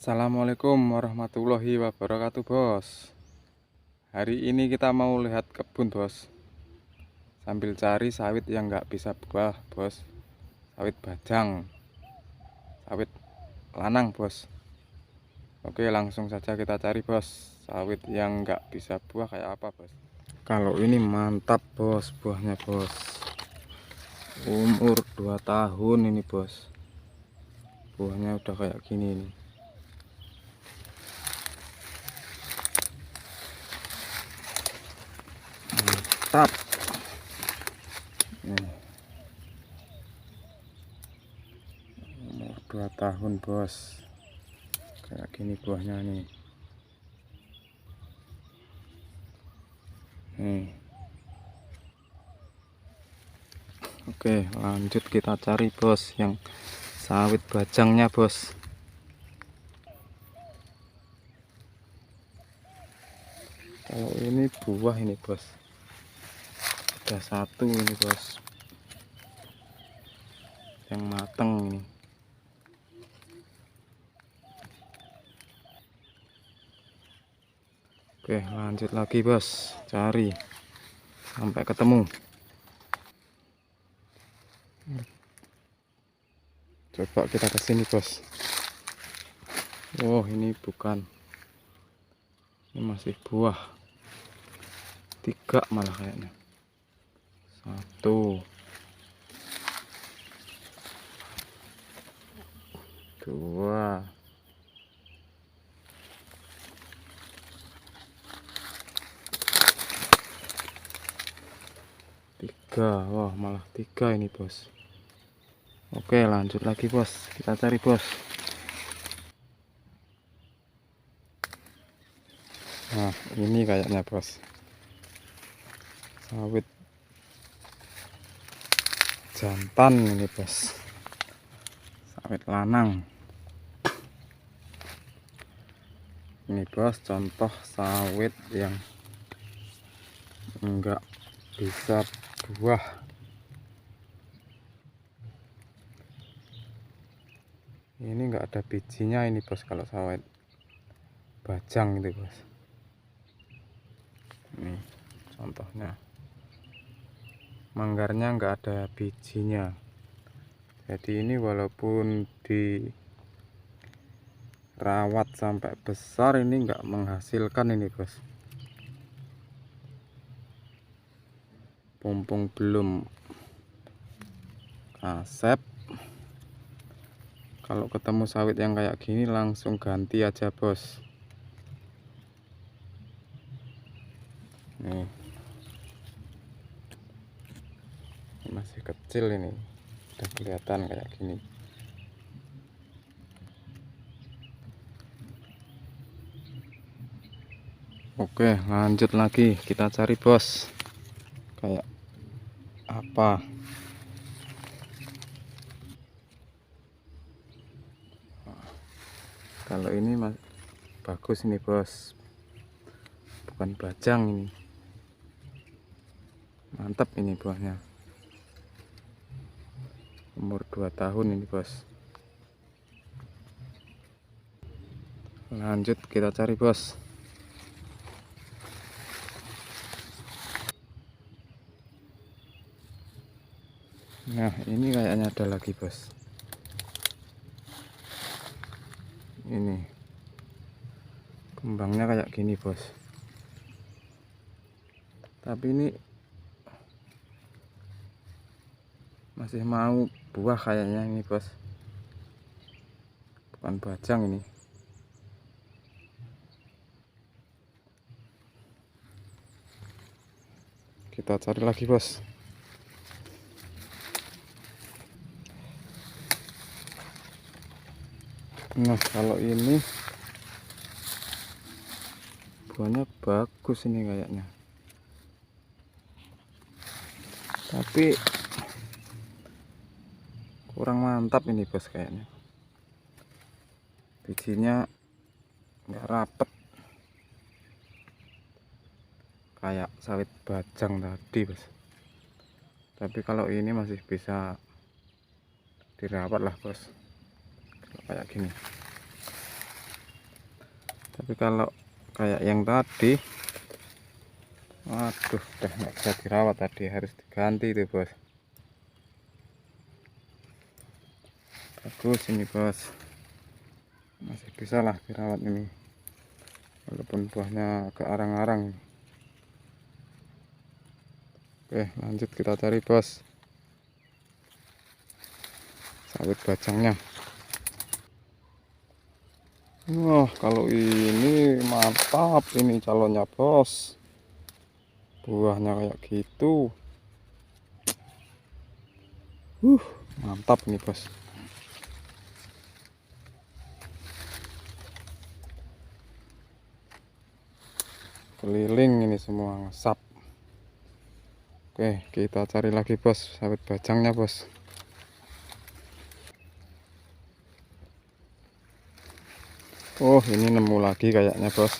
Assalamualaikum warahmatullahi wabarakatuh, bos. Hari ini kita mau lihat kebun, bos, sambil cari sawit yang nggak bisa buah, bos. Sawit bajang, sawit lanang, bos. Oke, langsung saja kita cari, bos, sawit yang nggak bisa buah kayak apa, bos. Kalau ini mantap, bos, buahnya, bos. Umur 2 tahun ini, bos. Buahnya udah kayak gini nih. Mantap. Umur 2 tahun, bos. Kayak gini buahnya nih. Oke, lanjut kita cari, bos, yang sawit bajangnya, bos. Kalau ini buah ini, bos, ada satu ini, bos, yang mateng ini. Oke, lanjut lagi, bos, cari sampai ketemu. Coba kita ke sini, bos. Oh, ini bukan, ini masih buah. 3 malah kayaknya. 1, 2, 3. Wah, malah 3 ini, bos. Oke, lanjut lagi, bos, kita cari, bos. Nah, ini kayaknya, bos, sawit jantan ini, bos, sawit lanang ini, bos, contoh sawit yang enggak bisa buah. Ini enggak ada bijinya ini, bos, kalau sawit bajang itu, bos. Ini contohnya, manggarnya enggak ada bijinya. Jadi ini walaupun dirawat sampai besar, ini enggak menghasilkan ini, bos. Mumpung belum kasep, kalau ketemu sawit yang kayak gini langsung ganti aja, bos. Nih, masih kecil ini, udah kelihatan kayak gini. Oke, lanjut lagi kita cari, bos, kayak apa. Kalau ini bagus ini, bos, bukan bajang ini. Mantap ini buahnya. Umur 2 tahun ini, bos. Lanjut kita cari, bos. Nah, ini kayaknya ada lagi, bos. Ini kembangnya kayak gini, bos. Tapi ini masih mau buah kayaknya ini, bos. Bukan bajang ini. Kita cari lagi, bos. Nah, kalau ini buahnya bagus ini kayaknya, tapi kurang mantap ini, bos, kayaknya. Bijinya nggak rapet kayak sawit bajang tadi, bos. Tapi kalau ini masih bisa dirawat lah, bos, kayak gini. Tapi kalau kayak yang tadi, waduh, udah nggak bisa dirawat tadi, harus diganti itu bos. Bagus ini bos, masih bisa lah dirawat ini, walaupun buahnya agak arang-arang. Oke, lanjut kita cari bos sawit bajangnya. Wah, kalau ini mantap ini calonnya bos, buahnya kayak gitu. Mantap nih bos. Keliling ini semua ngesap. Oke, kita cari lagi bos sawit bajangnya bos. Oh, ini nemu lagi kayaknya bos.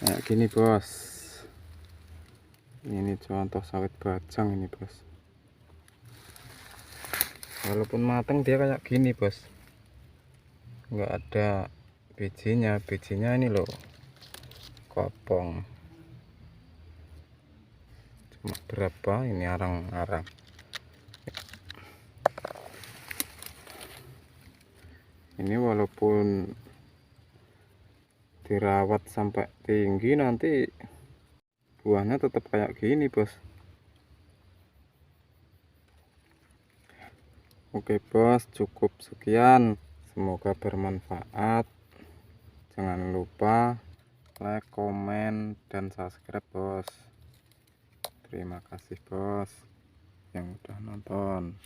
Kayak gini bos. Ini contoh sawit bajang ini bos. Walaupun matang dia kayak gini bos, nggak ada bijinya. Bijinya ini loh kopong. Cuma berapa ini arang-arang. Ini walaupun dirawat sampai tinggi, nanti buahnya tetap kayak gini bos. Oke bos, cukup sekian, semoga bermanfaat. Jangan lupa like, komen, dan subscribe bos. Terima kasih bos yang udah nonton.